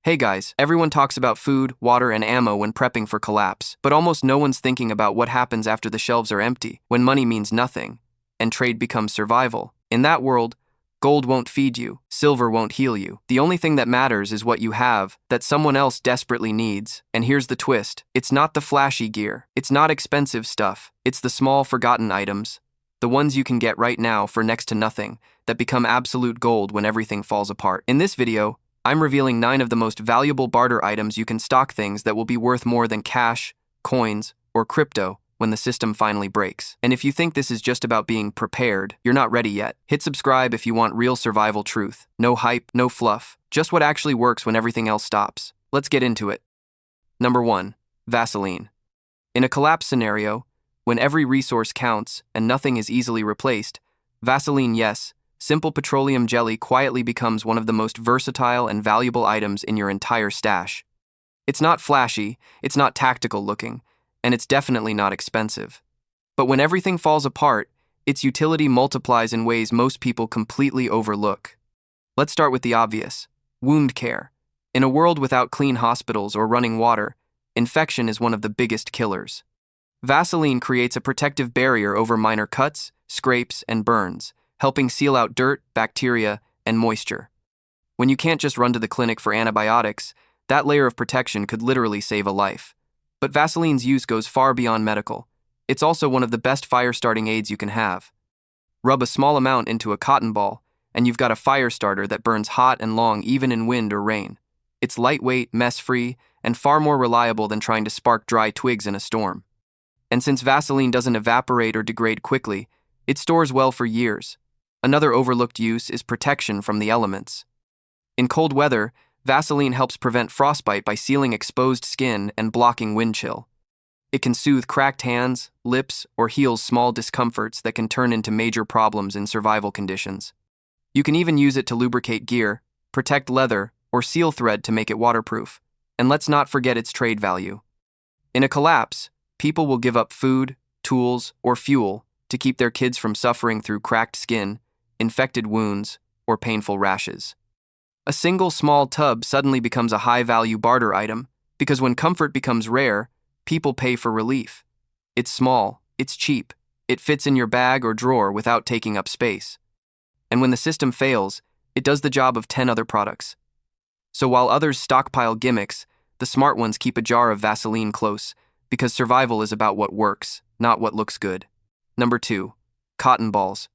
Hey guys, everyone talks about food, water, and ammo when prepping for collapse, but almost no one's thinking about what happens after the shelves are empty, when money means nothing, and trade becomes survival. In that world, gold won't feed you, silver won't heal you. The only thing that matters is what you have, that someone else desperately needs. And here's the twist. It's not the flashy gear. It's not expensive stuff. It's the small, forgotten items, the ones you can get right now for next to nothing, that become absolute gold when everything falls apart. In this video, I'm revealing 9 of the most valuable barter items you can stock, things that will be worth more than cash, coins, or crypto when the system finally breaks. And if you think this is just about being prepared, you're not ready yet. Hit subscribe if you want real survival truth. No hype, no fluff, just what actually works when everything else stops. Let's get into it. Number 1. Vaseline. In a collapse scenario, when every resource counts and nothing is easily replaced, Vaseline, yes, simple petroleum jelly, quietly becomes one of the most versatile and valuable items in your entire stash. It's not flashy, it's not tactical looking, and it's definitely not expensive. But when everything falls apart, its utility multiplies in ways most people completely overlook. Let's start with the obvious: wound care. In a world without clean hospitals or running water, infection is one of the biggest killers. Vaseline creates a protective barrier over minor cuts, scrapes, and burns, helping seal out dirt, bacteria, and moisture. When you can't just run to the clinic for antibiotics, that layer of protection could literally save a life. But Vaseline's use goes far beyond medical. It's also one of the best fire-starting aids you can have. Rub a small amount into a cotton ball, and you've got a fire starter that burns hot and long even in wind or rain. It's lightweight, mess-free, and far more reliable than trying to spark dry twigs in a storm. And since Vaseline doesn't evaporate or degrade quickly, it stores well for years. Another overlooked use is protection from the elements. In cold weather, Vaseline helps prevent frostbite by sealing exposed skin and blocking wind chill. It can soothe cracked hands, lips, or heals small discomforts that can turn into major problems in survival conditions. You can even use it to lubricate gear, protect leather, or seal thread to make it waterproof. And let's not forget its trade value. In a collapse, people will give up food, tools, or fuel to keep their kids from suffering through cracked skin, infected wounds, or painful rashes. A single small tub suddenly becomes a high-value barter item because when comfort becomes rare, people pay for relief. It's small, it's cheap, it fits in your bag or drawer without taking up space. And when the system fails, it does the job of 10 other products. So while others stockpile gimmicks, the smart ones keep a jar of Vaseline close because survival is about what works, not what looks good. Number 2. Cotton balls.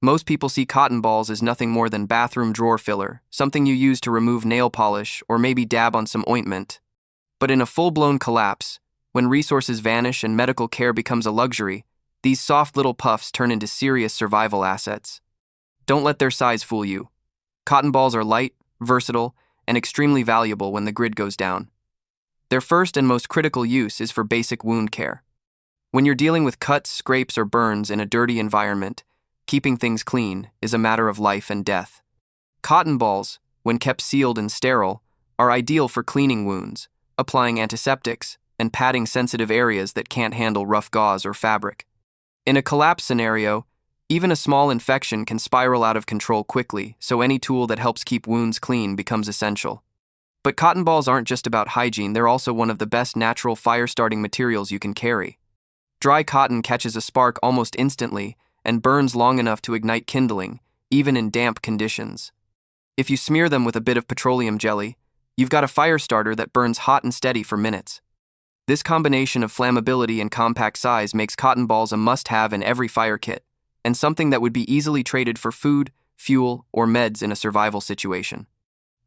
Most people see cotton balls as nothing more than bathroom drawer filler, something you use to remove nail polish or maybe dab on some ointment. But in a full-blown collapse, when resources vanish and medical care becomes a luxury, these soft little puffs turn into serious survival assets. Don't let their size fool you. Cotton balls are light, versatile, and extremely valuable when the grid goes down. Their first and most critical use is for basic wound care. When you're dealing with cuts, scrapes, or burns in a dirty environment, keeping things clean is a matter of life and death. Cotton balls, when kept sealed and sterile, are ideal for cleaning wounds, applying antiseptics, and patting sensitive areas that can't handle rough gauze or fabric. In a collapse scenario, even a small infection can spiral out of control quickly, so any tool that helps keep wounds clean becomes essential. But cotton balls aren't just about hygiene, they're also one of the best natural fire-starting materials you can carry. Dry cotton catches a spark almost instantly and burns long enough to ignite kindling, even in damp conditions. If you smear them with a bit of petroleum jelly, you've got a fire starter that burns hot and steady for minutes. This combination of flammability and compact size makes cotton balls a must-have in every fire kit, and something that would be easily traded for food, fuel, or meds in a survival situation.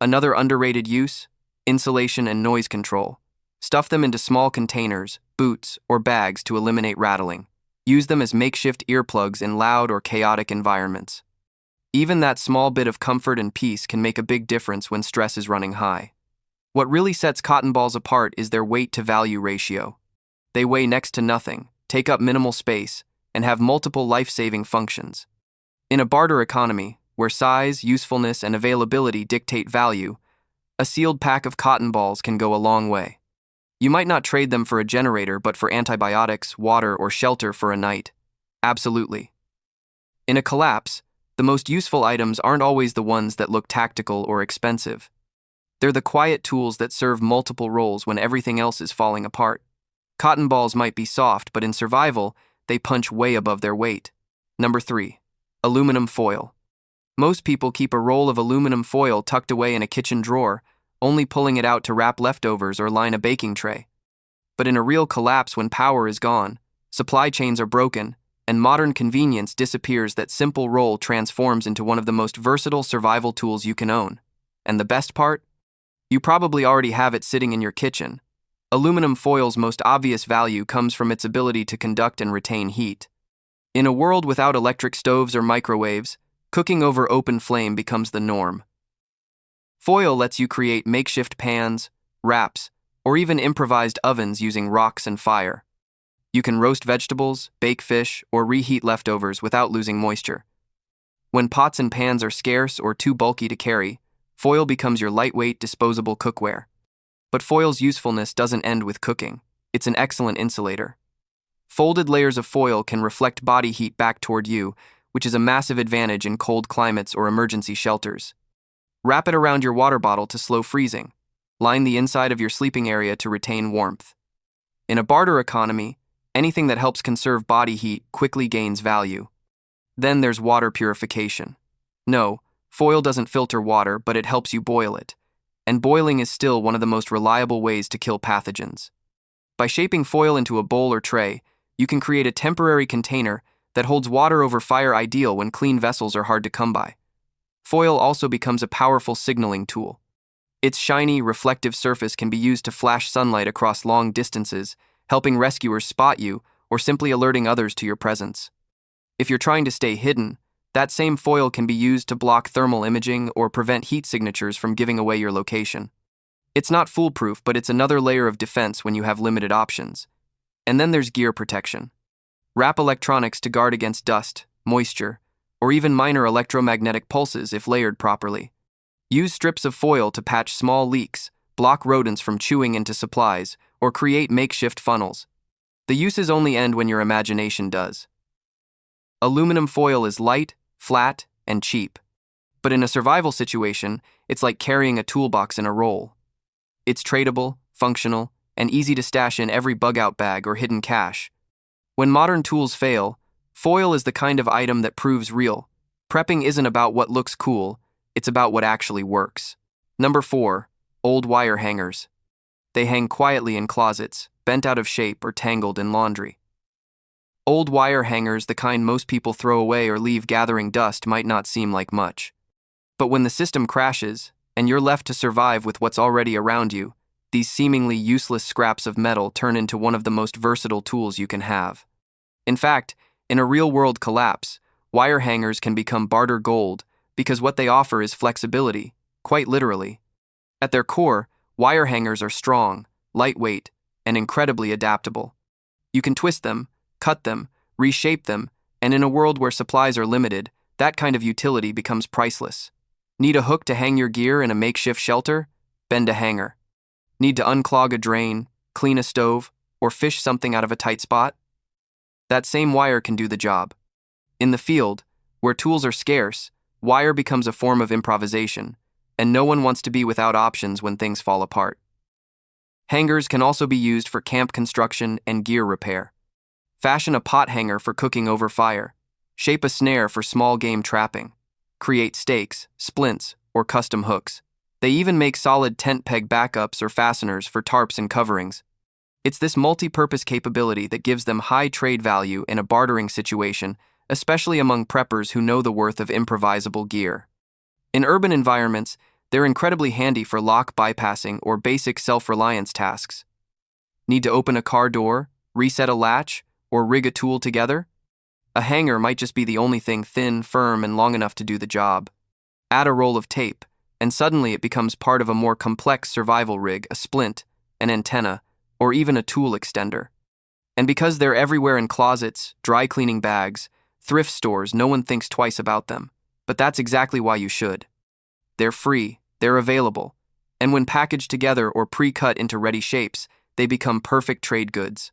Another underrated use: insulation and noise control. Stuff them into small containers, boots, or bags to eliminate rattling. Use them as makeshift earplugs in loud or chaotic environments. Even that small bit of comfort and peace can make a big difference when stress is running high. What really sets cotton balls apart is their weight-to-value ratio. They weigh next to nothing, take up minimal space, and have multiple life-saving functions. In a barter economy, where size, usefulness, and availability dictate value, a sealed pack of cotton balls can go a long way. You might not trade them for a generator, but for antibiotics, water, or shelter for a night. Absolutely. In a collapse, the most useful items aren't always the ones that look tactical or expensive. They're the quiet tools that serve multiple roles when everything else is falling apart. Cotton balls might be soft, but in survival, they punch way above their weight. Number 3. Aluminum foil. Most people keep a roll of aluminum foil tucked away in a kitchen drawer, only pulling it out to wrap leftovers or line a baking tray. But in a real collapse when power is gone, supply chains are broken, and modern convenience disappears, that simple roll transforms into one of the most versatile survival tools you can own. And the best part? You probably already have it sitting in your kitchen. Aluminum foil's most obvious value comes from its ability to conduct and retain heat. In a world without electric stoves or microwaves, cooking over open flame becomes the norm. Foil lets you create makeshift pans, wraps, or even improvised ovens using rocks and fire. You can roast vegetables, bake fish, or reheat leftovers without losing moisture. When pots and pans are scarce or too bulky to carry, foil becomes your lightweight, disposable cookware. But foil's usefulness doesn't end with cooking. It's an excellent insulator. Folded layers of foil can reflect body heat back toward you, which is a massive advantage in cold climates or emergency shelters. Wrap it around your water bottle to slow freezing. Line the inside of your sleeping area to retain warmth. In a barter economy, anything that helps conserve body heat quickly gains value. Then there's water purification. No, foil doesn't filter water, but it helps you boil it. And boiling is still one of the most reliable ways to kill pathogens. By shaping foil into a bowl or tray, you can create a temporary container that holds water over fire, ideal when clean vessels are hard to come by. Foil also becomes a powerful signaling tool. Its shiny, reflective surface can be used to flash sunlight across long distances, helping rescuers spot you or simply alerting others to your presence. If you're trying to stay hidden, that same foil can be used to block thermal imaging or prevent heat signatures from giving away your location. It's not foolproof, but it's another layer of defense when you have limited options. And then there's gear protection. Wrap electronics to guard against dust, moisture, or even minor electromagnetic pulses if layered properly. Use strips of foil to patch small leaks, block rodents from chewing into supplies, or create makeshift funnels. The uses only end when your imagination does. Aluminum foil is light, flat, and cheap. But in a survival situation, it's like carrying a toolbox in a roll. It's tradable, functional, and easy to stash in every bug-out bag or hidden cache. When modern tools fail, foil is the kind of item that proves real. Prepping isn't about what looks cool, it's about what actually works. Number 4. Old wire hangers. They hang quietly in closets, bent out of shape or tangled in laundry. Old wire hangers, the kind most people throw away or leave gathering dust, might not seem like much. But when the system crashes, and you're left to survive with what's already around you, these seemingly useless scraps of metal turn into one of the most versatile tools you can have. In fact, in a real-world collapse, wire hangers can become barter gold because what they offer is flexibility, quite literally. At their core, wire hangers are strong, lightweight, and incredibly adaptable. You can twist them, cut them, reshape them, and in a world where supplies are limited, that kind of utility becomes priceless. Need a hook to hang your gear in a makeshift shelter? Bend a hanger. Need to unclog a drain, clean a stove, or fish something out of a tight spot? That same wire can do the job. In the field, where tools are scarce, wire becomes a form of improvisation, and no one wants to be without options when things fall apart. Hangers can also be used for camp construction and gear repair. Fashion a pot hanger for cooking over fire. Shape a snare for small game trapping. Create stakes, splints, or custom hooks. They even make solid tent peg backups or fasteners for tarps and coverings. It's this multi-purpose capability that gives them high trade value in a bartering situation, especially among preppers who know the worth of improvisable gear. In urban environments, they're incredibly handy for lock bypassing or basic self-reliance tasks. Need to open a car door, reset a latch, or rig a tool together? A hanger might just be the only thing thin, firm, and long enough to do the job. Add a roll of tape, and suddenly it becomes part of a more complex survival rig, a splint, an antenna, or even a tool extender. And because they're everywhere in closets, dry cleaning bags, thrift stores, no one thinks twice about them. But that's exactly why you should. They're free, they're available, and when packaged together or pre-cut into ready shapes, they become perfect trade goods.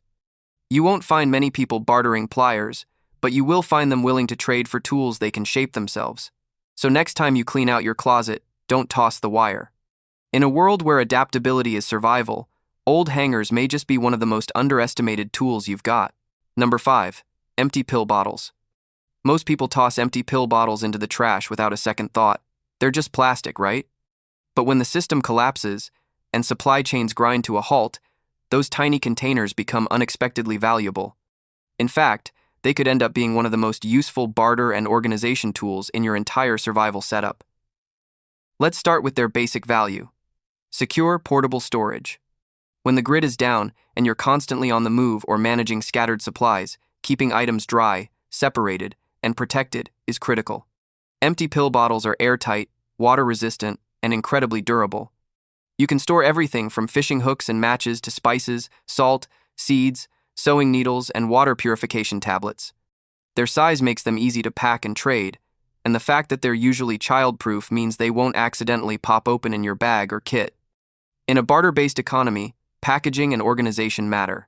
You won't find many people bartering pliers, but you will find them willing to trade for tools they can shape themselves. So next time you clean out your closet, don't toss the wire. In a world where adaptability is survival, old hangers may just be one of the most underestimated tools you've got. Number 5. Empty pill bottles. Most people toss empty pill bottles into the trash without a second thought. They're just plastic, right? But when the system collapses and supply chains grind to a halt, those tiny containers become unexpectedly valuable. In fact, they could end up being one of the most useful barter and organization tools in your entire survival setup. Let's start with their basic value. Secure, portable storage. When the grid is down and you're constantly on the move or managing scattered supplies, keeping items dry, separated, and protected is critical. Empty pill bottles are airtight, water-resistant, and incredibly durable. You can store everything from fishing hooks and matches to spices, salt, seeds, sewing needles, and water purification tablets. Their size makes them easy to pack and trade, and the fact that they're usually child-proof means they won't accidentally pop open in your bag or kit. In a barter-based economy, packaging and organization matter.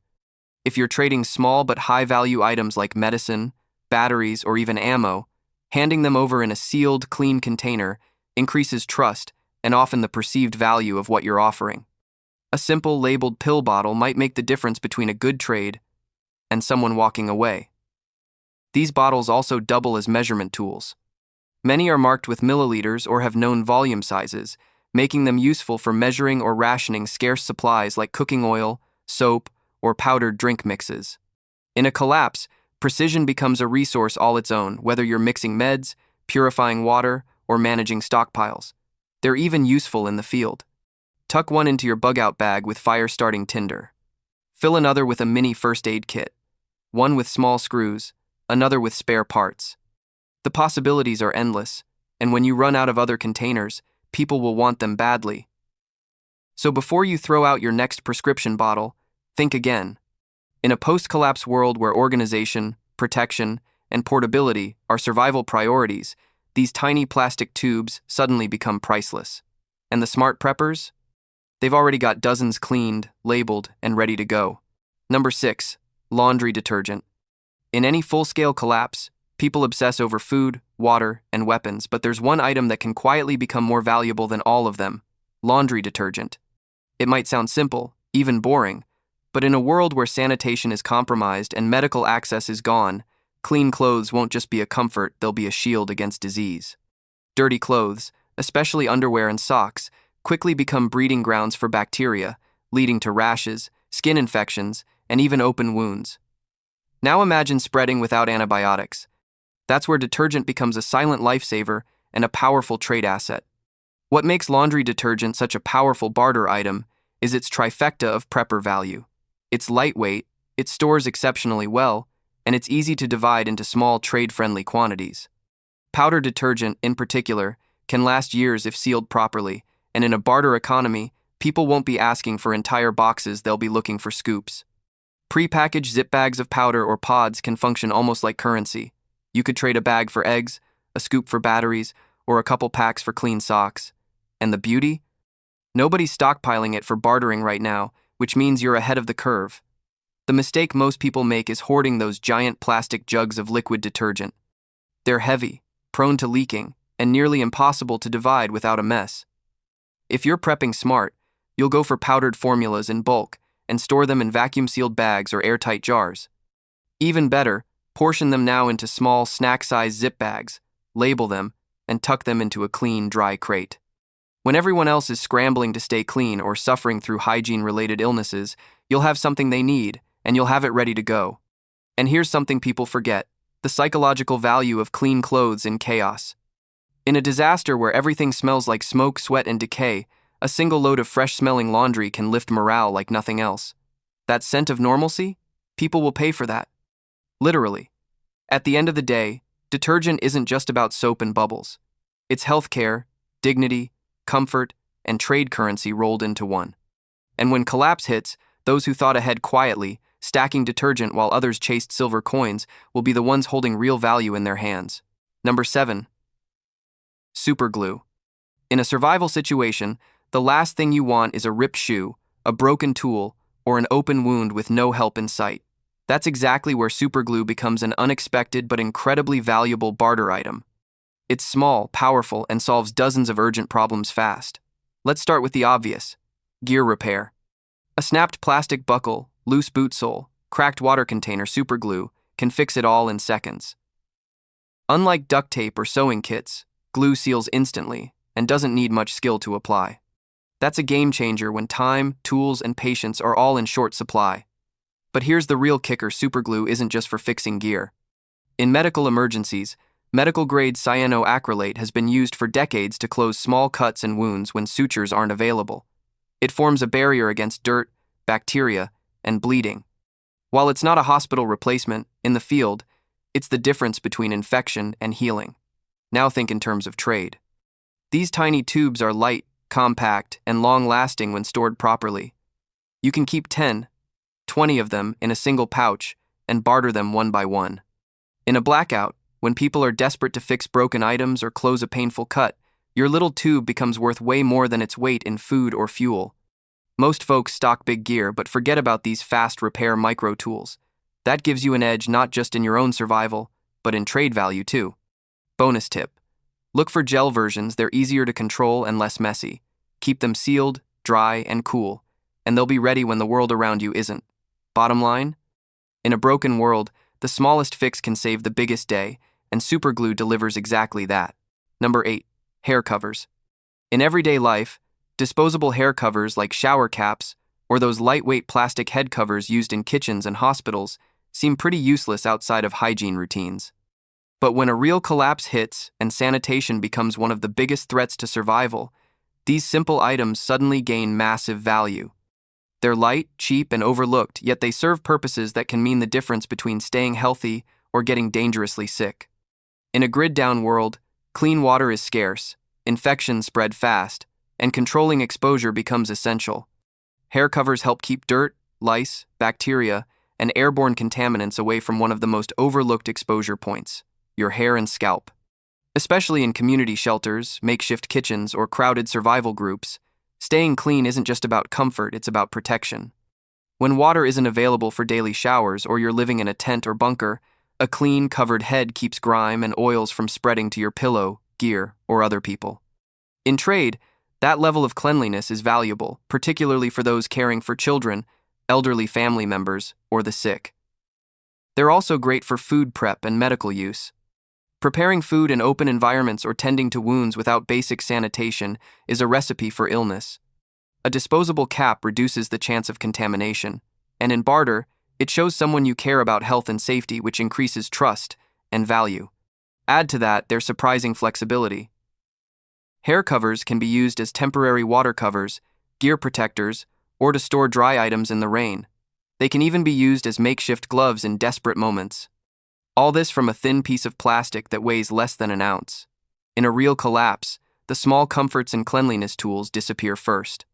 If you're trading small but high-value items like medicine, batteries, or even ammo, handing them over in a sealed, clean container increases trust and often the perceived value of what you're offering. A simple labeled pill bottle might make the difference between a good trade and someone walking away. These bottles also double as measurement tools. Many are marked with milliliters or have known volume sizes, making them useful for measuring or rationing scarce supplies like cooking oil, soap, or powdered drink mixes. In a collapse, precision becomes a resource all its own, whether you're mixing meds, purifying water, or managing stockpiles. They're even useful in the field. Tuck one into your bug-out bag with fire-starting tinder. Fill another with a mini first aid kit, one with small screws, another with spare parts. The possibilities are endless, and when you run out of other containers, people will want them badly. So before you throw out your next prescription bottle, think again. In a post-collapse world where organization, protection, and portability are survival priorities, these tiny plastic tubes suddenly become priceless. And the smart preppers? They've already got dozens cleaned, labeled, and ready to go. Number 6. Laundry detergent. In any full-scale collapse, people obsess over food, water, and weapons, but there's one item that can quietly become more valuable than all of them: laundry detergent. It might sound simple, even boring, but in a world where sanitation is compromised and medical access is gone, clean clothes won't just be a comfort, they'll be a shield against disease. Dirty clothes, especially underwear and socks, quickly become breeding grounds for bacteria, leading to rashes, skin infections, and even open wounds. Now imagine spreading without antibiotics. That's where detergent becomes a silent lifesaver and a powerful trade asset. What makes laundry detergent such a powerful barter item is its trifecta of prepper value. It's lightweight, it stores exceptionally well, and it's easy to divide into small trade-friendly quantities. Powder detergent, in particular, can last years if sealed properly, and in a barter economy, people won't be asking for entire boxes, they'll be looking for scoops. Pre-packaged zip bags of powder or pods can function almost like currency. You could trade a bag for eggs, a scoop for batteries, or a couple packs for clean socks. And the beauty? Nobody's stockpiling it for bartering right now, which means you're ahead of the curve. The mistake most people make is hoarding those giant plastic jugs of liquid detergent. They're heavy, prone to leaking, and nearly impossible to divide without a mess. If you're prepping smart, you'll go for powdered formulas in bulk and store them in vacuum-sealed bags or airtight jars. Even better, portion them now into small snack-sized zip bags, label them, and tuck them into a clean, dry crate. When everyone else is scrambling to stay clean or suffering through hygiene-related illnesses, you'll have something they need, and you'll have it ready to go. And here's something people forget: the psychological value of clean clothes in chaos. In a disaster where everything smells like smoke, sweat, and decay, a single load of fresh-smelling laundry can lift morale like nothing else. That scent of normalcy? People will pay for that. Literally. At the end of the day, detergent isn't just about soap and bubbles. It's healthcare, dignity, comfort, and trade currency rolled into one. And when collapse hits, those who thought ahead quietly, stacking detergent while others chased silver coins, will be the ones holding real value in their hands. Number 7. Super glue. In a survival situation, the last thing you want is a ripped shoe, a broken tool, or an open wound with no help in sight. That's exactly where super glue becomes an unexpected but incredibly valuable barter item. It's small, powerful, and solves dozens of urgent problems fast. Let's start with the obvious: gear repair. A snapped plastic buckle, loose boot sole, cracked water container superglue can fix it all in seconds. Unlike duct tape or sewing kits, glue seals instantly and doesn't need much skill to apply. That's a game changer when time, tools, and patience are all in short supply. But here's the real kicker: superglue isn't just for fixing gear. In medical emergencies, medical-grade cyanoacrylate has been used for decades to close small cuts and wounds when sutures aren't available. It forms a barrier against dirt, bacteria, and bleeding. While it's not a hospital replacement, in the field, it's the difference between infection and healing. Now think in terms of trade. These tiny tubes are light, compact, and long-lasting when stored properly. You can keep 10, 20 of them in a single pouch and barter them one by one. In a blackout, when people are desperate to fix broken items or close a painful cut, your little tube becomes worth way more than its weight in food or fuel. Most folks stock big gear but forget about these fast repair micro tools. That gives you an edge not just in your own survival, but in trade value too. Bonus tip: look for gel versions. They're easier to control and less messy. Keep them sealed, dry, and cool, and they'll be ready when the world around you isn't. Bottom line? In a broken world, the smallest fix can save the biggest day, and superglue delivers exactly that. Number 8. Hair covers. In everyday life, disposable hair covers like shower caps or those lightweight plastic head covers used in kitchens and hospitals seem pretty useless outside of hygiene routines. But when a real collapse hits and sanitation becomes one of the biggest threats to survival, these simple items suddenly gain massive value. They're light, cheap, and overlooked, yet they serve purposes that can mean the difference between staying healthy or getting dangerously sick. In a grid-down world, clean water is scarce, infections spread fast, and controlling exposure becomes essential. Hair covers help keep dirt, lice, bacteria, and airborne contaminants away from one of the most overlooked exposure points: your hair and scalp. Especially in community shelters, makeshift kitchens, or crowded survival groups, staying clean isn't just about comfort, it's about protection. When water isn't available for daily showers or you're living in a tent or bunker, a clean, covered head keeps grime and oils from spreading to your pillow, gear, or other people. In trade, that level of cleanliness is valuable, particularly for those caring for children, elderly family members, or the sick. They're also great for food prep and medical use. Preparing food in open environments or tending to wounds without basic sanitation is a recipe for illness. A disposable cap reduces the chance of contamination, and in barter, it shows someone you care about health and safety, which increases trust and value. Add to that their surprising flexibility. Hair covers can be used as temporary water covers, gear protectors, or to store dry items in the rain. They can even be used as makeshift gloves in desperate moments. All this from a thin piece of plastic that weighs less than an ounce. In a real collapse, the small comforts and cleanliness tools disappear first.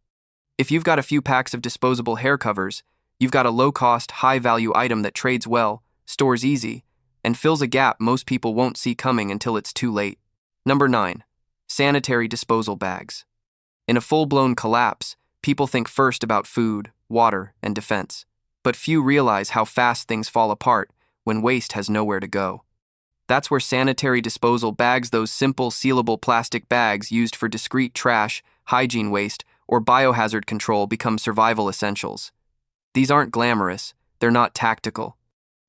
If you've got a few packs of disposable hair covers, you've got a low-cost, high-value item that trades well, stores easy, and fills a gap most people won't see coming until it's too late. Number 9. Sanitary disposal bags. In a full-blown collapse, people think first about food, water, and defense. But few realize how fast things fall apart when waste has nowhere to go. That's where sanitary disposal bags, those simple, sealable plastic bags used for discrete trash, hygiene waste, or biohazard control, become survival essentials. These aren't glamorous, they're not tactical.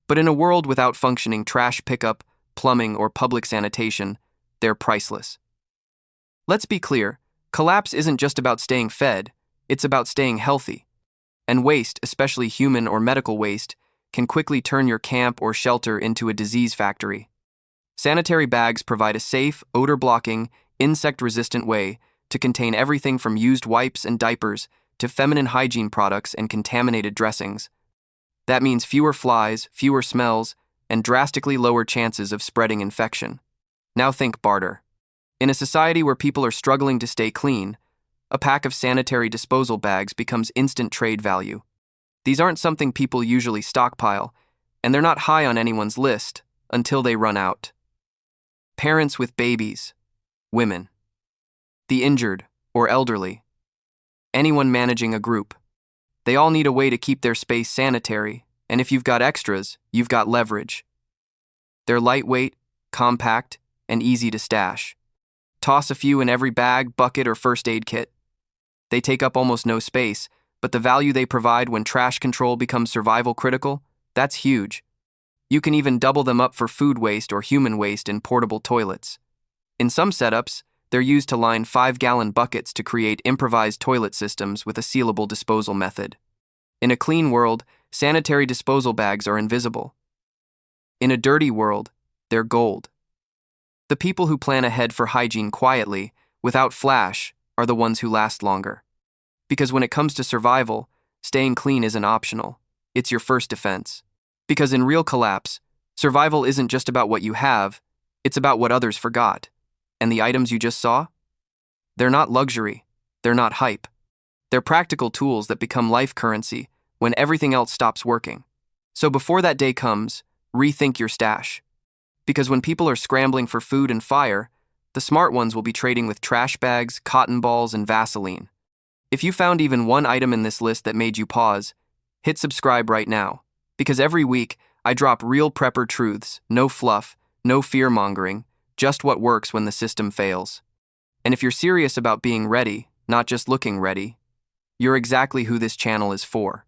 But in a world without functioning trash pickup, plumbing, or public sanitation, they're priceless. Let's be clear, collapse isn't just about staying fed, it's about staying healthy. And waste, especially human or medical waste, can quickly turn your camp or shelter into a disease factory. Sanitary bags provide a safe, odor-blocking, insect-resistant way to contain everything from used wipes and diapers to feminine hygiene products and contaminated dressings. That means fewer flies, fewer smells, and drastically lower chances of spreading infection. Now think barter. In a society where people are struggling to stay clean, a pack of sanitary disposal bags becomes instant trade value. These aren't something people usually stockpile, and they're not high on anyone's list until they run out. Parents with babies, women, the injured or elderly, anyone managing a group. They all need a way to keep their space sanitary, and if you've got extras, you've got leverage. They're lightweight, compact, and easy to stash. Toss a few in every bag, bucket, or first aid kit. They take up almost no space, but the value they provide when trash control becomes survival critical, that's huge. You can even double them up for food waste or human waste in portable toilets. In some setups, they're used to line 5-gallon buckets to create improvised toilet systems with a sealable disposal method. In a clean world, sanitary disposal bags are invisible. In a dirty world, they're gold. The people who plan ahead for hygiene quietly, without flash, are the ones who last longer. Because when it comes to survival, staying clean isn't optional. It's your first defense. Because in real collapse, survival isn't just about what you have, it's about what others forgot. And the items you just saw? They're not luxury. They're not hype. They're practical tools that become life currency when everything else stops working. So before that day comes, rethink your stash. Because when people are scrambling for food and fire, the smart ones will be trading with trash bags, cotton balls, and Vaseline. If you found even one item in this list that made you pause, hit subscribe right now. Because every week, I drop real prepper truths, no fluff, no fear-mongering, just what works when the system fails. And if you're serious about being ready, not just looking ready, you're exactly who this channel is for.